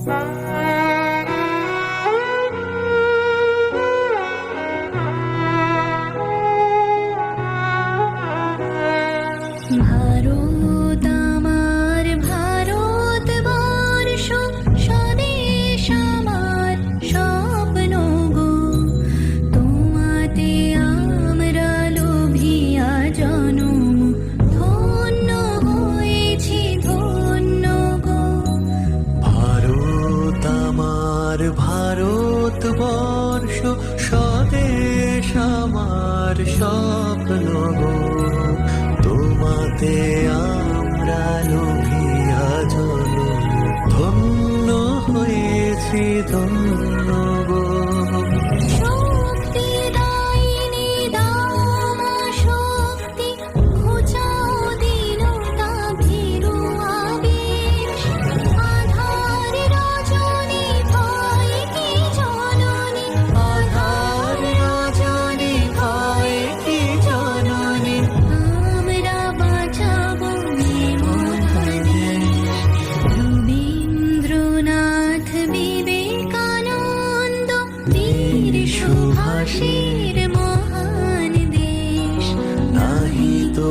ভারত আমার ভারতবর্ষ, স্বদেশ আমার স্বপ্ন গো। তোমাতে আমরা লোভিয়া জনম, ধন্য হয়েছি ধন্য গো। ভারত আমার ভারতবর্ষ, স্বদেশ আমার স্বপ্ন গো। তোমাতে আমরা লোভিয়া জনম, ধন্য হয়েছি ধন্য গো। শক্তি দায়িনী দামা শক্তি, ঘুচাও দীনতা ভীরু আবেশ। আধার রজনী ভয় কি জননী, আধার রজনী ভয় কি জননী, আমরা বাঁচাবো মোদের রবীন্দ্রনাথ বিবেকানন্দ, বীর সুভাষের মহান দেশ। নাহি তো